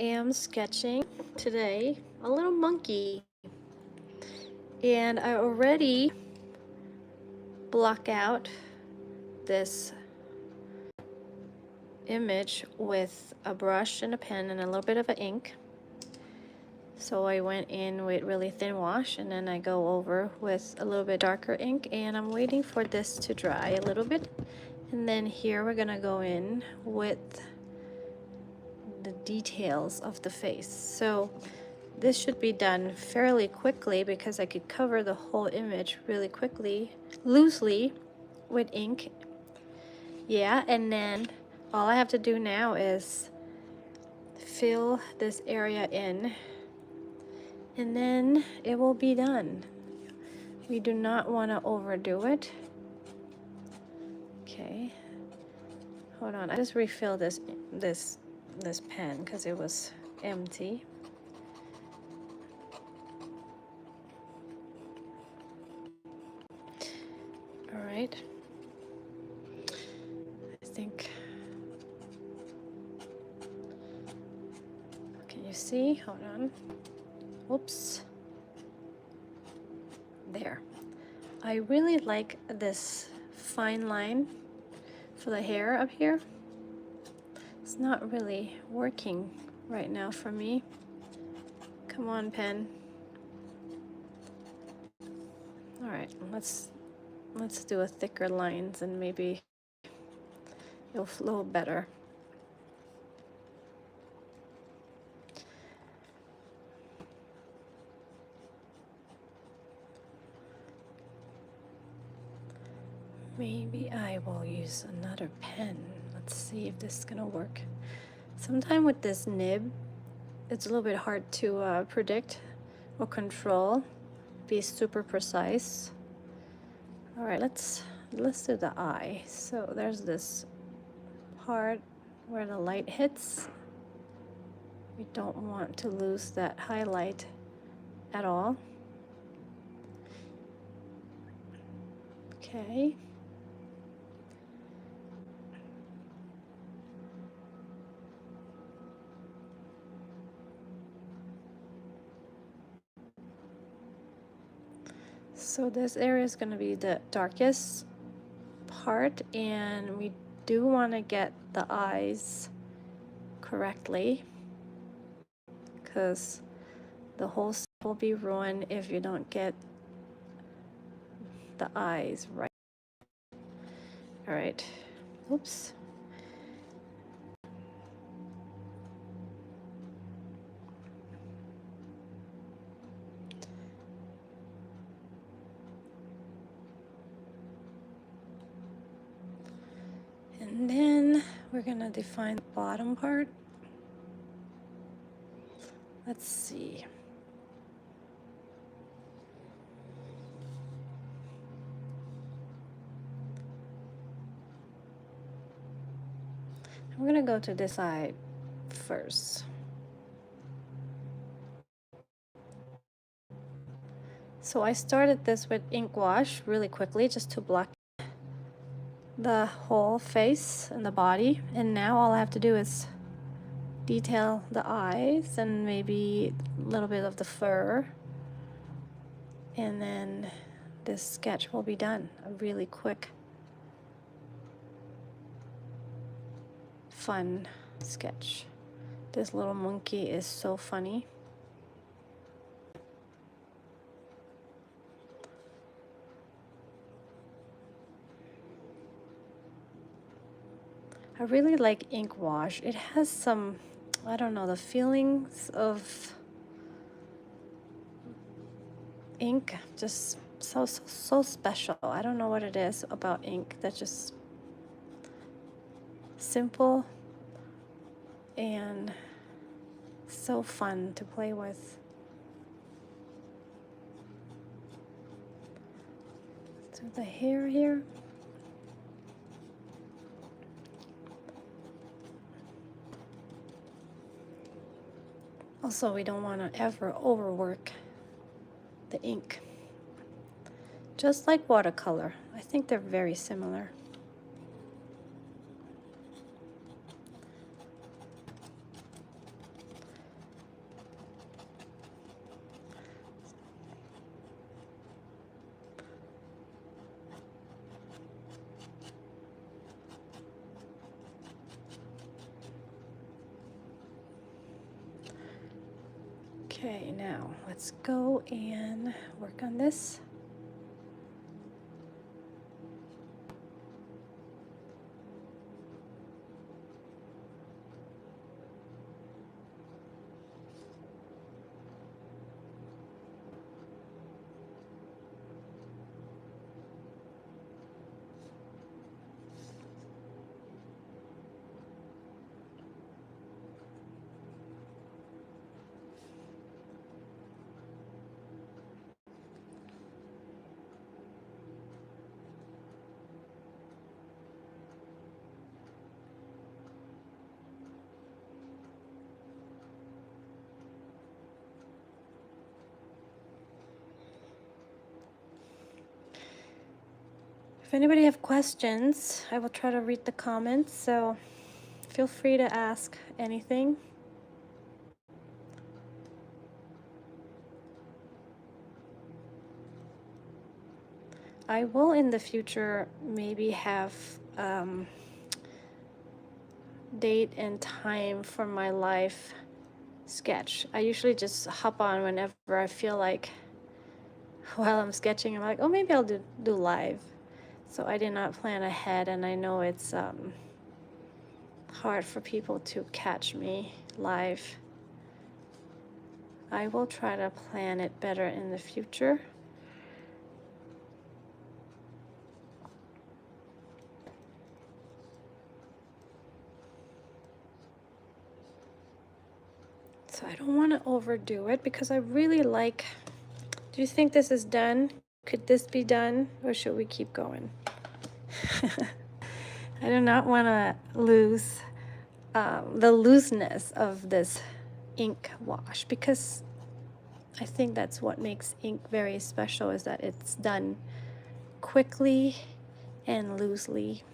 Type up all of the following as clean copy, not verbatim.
am sketching today a little monkey, and I already block out this image with a brush and a pen and a little bit of ink. So I went in with really thin wash, and then I go over with a little bit darker ink, and I'm waiting for this to dry a little bit. And then here we're gonna go in with the details of the face. So this should be done fairly quickly because I could cover the whole image really quickly, loosely with ink. Yeah, and then all I have to do now is fill this area in, and then it will be done. We do not want to overdo it. Okay, hold on. I just refilled this pen because it was empty. All right. I think. Can you see? Hold on. Oops. There. I really like this fine line for the hair up here. It's not really working right now for me. Come on, pen. All right, let's do a thicker lines and maybe it'll flow better. Maybe I will use another pen. Let's see if this is gonna work. Sometime with this nib, it's a little bit hard to predict or control, be super precise. All right, let's do the eye. So there's this part where the light hits. We don't want to lose that highlight at all. Okay. So this area is going to be the darkest part, and we do want to get the eyes correctly because the whole stuff will be ruined if you don't get the eyes right. All right. Oops. And then we're going to define the bottom part. Let's see. I'm going to go to this side first. So I started this with ink wash really quickly just to block the whole face and the body, and now all I have to do is detail the eyes and maybe a little bit of the fur, and then this sketch will be done. A really quick, fun sketch. This little monkey is so funny. I really like ink wash. It has some, I don't know, the feelings of ink just so special. I don't know what it is about ink that's just simple and so fun to play with. So the hair here. Also, we don't want to ever overwork the ink. Just like watercolor, I think they're very similar. Okay, now let's go and work on this. If anybody have questions, I will try to read the comments, so feel free to ask anything. I will in the future maybe have date and time for my live sketch. I usually just hop on whenever I feel like while I'm sketching, I'm like, oh, maybe I'll do live. So I did not plan ahead, and I know it's hard for people to catch me live. I will try to plan it better in the future. So I don't want to overdo it because I really like. Do you think this is done? Could this be done, or should we keep going? I do not want to lose the looseness of this ink wash, because I think that's what makes ink very special, is that it's done quickly and loosely.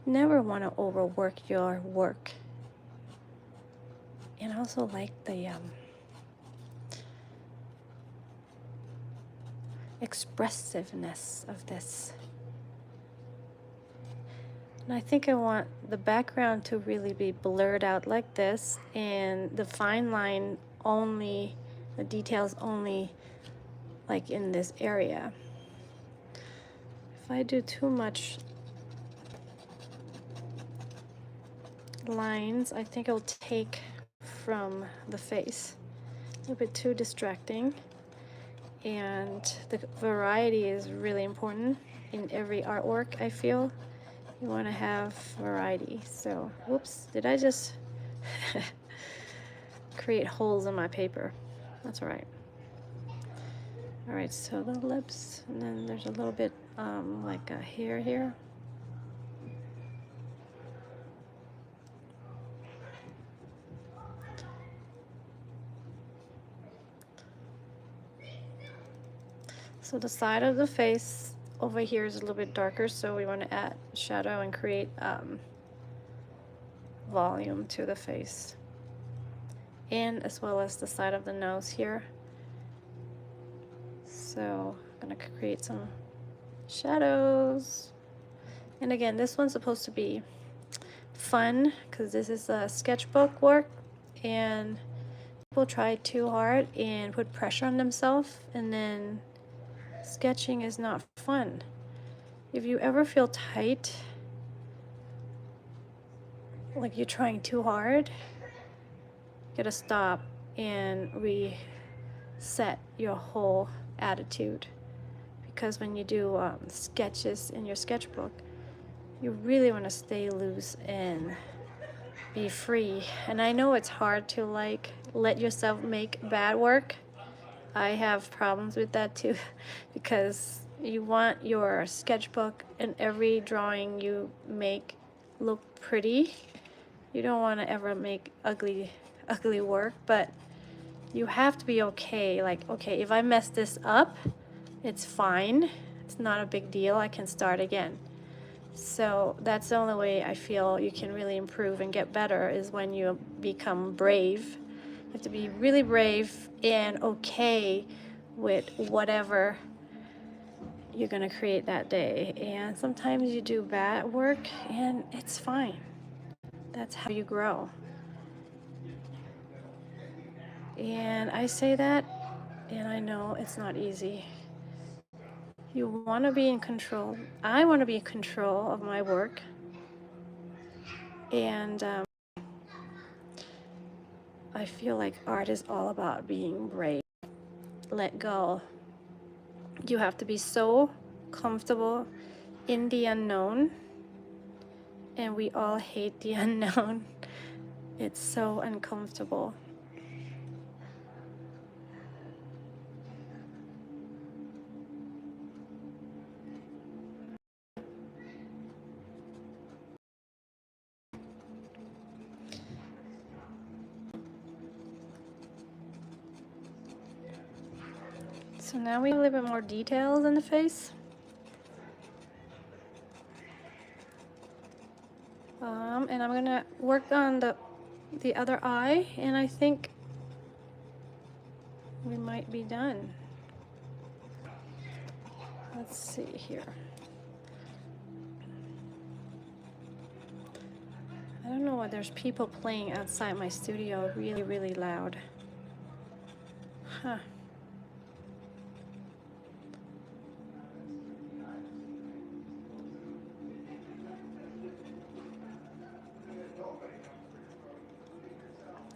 Never want to overwork your work. And I also like the expressiveness of this. And I think I want the background to really be blurred out like this, and the fine line only, the details only like in this area. If I do too much lines, I think it'll take from the face. A little bit too distracting. And the variety is really important in every artwork, I feel. You want to have variety. So, whoops, did I just create holes in my paper? That's all right. All right, so the lips, and then there's a little bit like a hair here. So the side of the face over here is a little bit darker, so we want to add shadow and create volume to the face, and as well as the side of the nose here. So I'm gonna create some shadows. And again, this one's supposed to be fun because this is a sketchbook work, and people try too hard and put pressure on themselves, and then sketching is not fun. If you ever feel tight, like you're trying too hard, you gotta stop and reset your whole attitude. Because when you do sketches in your sketchbook, you really want to stay loose and be free. And I know it's hard to like let yourself make bad work. I have problems with that too, because you want your sketchbook and every drawing you make look pretty. You don't want to ever make ugly work, but you have to be okay. Like, okay, if I mess this up, it's fine. It's not a big deal. I can start again. So that's the only way I feel you can really improve and get better, is when you become brave. You have to be really brave and okay with whatever you're going to create that day. And sometimes you do bad work, and it's fine. That's how you grow. And I say that, and I know it's not easy. You want to be in control. I want to be in control of my work. And I feel like art is all about being brave. Let go. You have to be so comfortable in the unknown. And we all hate the unknown. It's so uncomfortable. So now we have a little bit more details in the face. And I'm gonna work on the other eye, and I think we might be done. Let's see here. I don't know why there's people playing outside my studio really, really loud. Huh.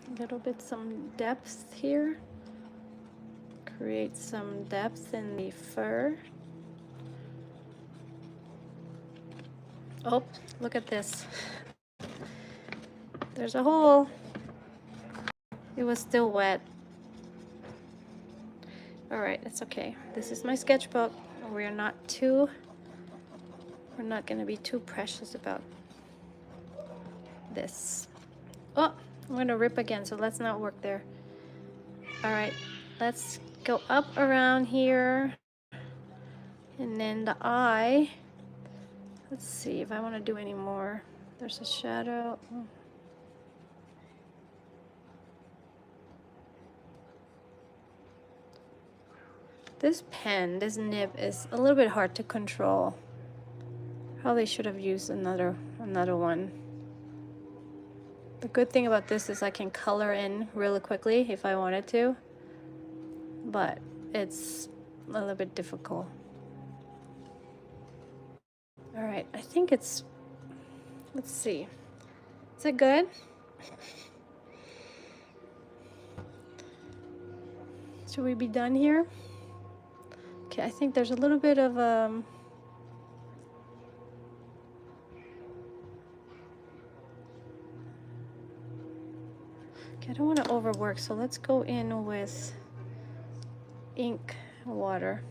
A little bit some depth here. Create some depth in the fur. Oh, look at this. There's a hole. It was still wet. All right, it's okay. This is my sketchbook. We're not gonna be too precious about this. Oh, I'm gonna rip again, so let's not work there. All right, let's go up around here. And then the eye. Let's see if I wanna do any more. There's a shadow. This pen, this nib is a little bit hard to control. Probably should have used another one. The good thing about this is I can color in really quickly if I wanted to, but it's a little bit difficult. All right, I think it's, let's see. Is it good? Should we be done here? Okay, I think there's a little bit of okay, I don't want to overwork, so let's go in with ink water.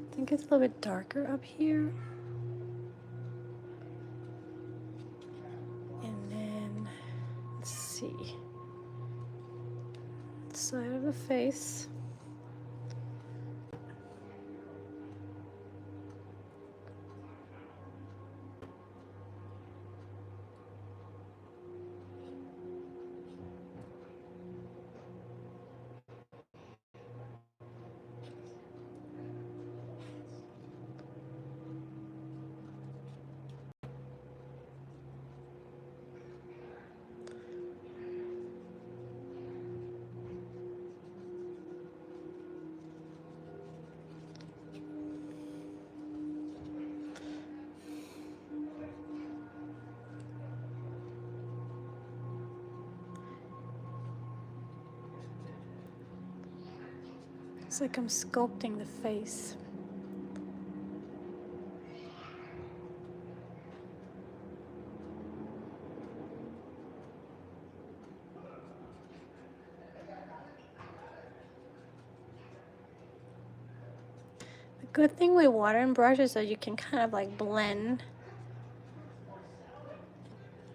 I think it's a little bit darker up here. And then, let's see. Side of the face. It's like I'm sculpting the face. The good thing with water and brush is that you can kind of like blend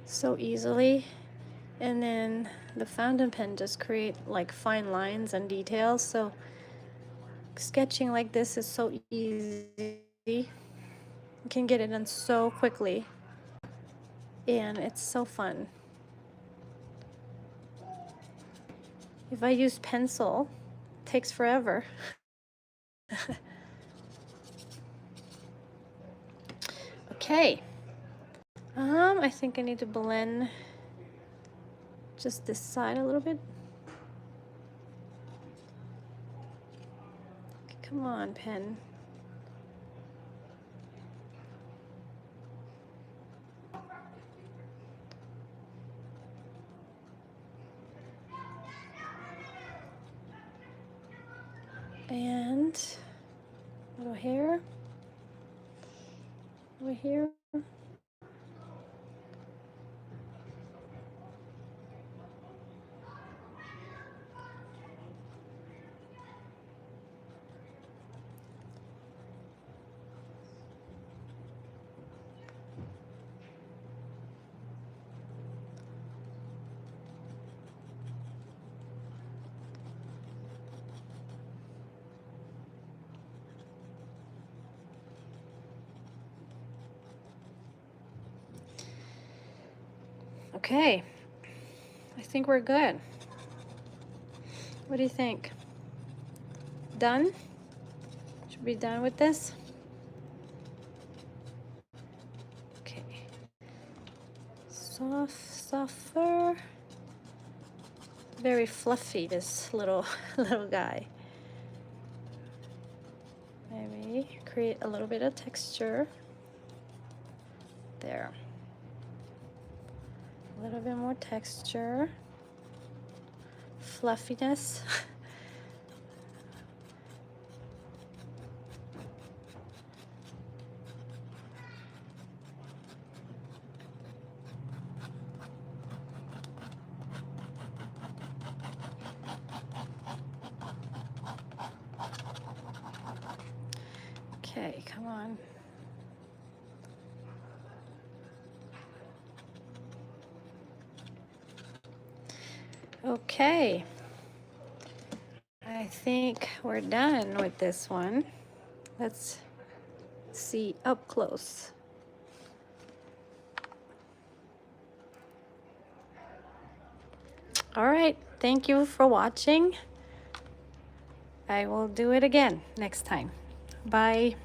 so easily, and then the fountain pen just create like fine lines and details, so sketching like this is so easy. You can get it done so quickly, and it's so fun. If I use pencil, it takes forever. Okay. I think I need to blend just this side a little bit. Come on, pen. And a little hair over here. Okay, I think we're good. What do you think? Done? Should we be done with this? Okay. Soft fur. Very fluffy, this little guy. Maybe create a little bit of texture. There. A little bit more texture. Fluffiness. Okay, come on. Okay. I think we're done with this one. Let's see up close. All right, thank you for watching. I will do it again next time. Bye.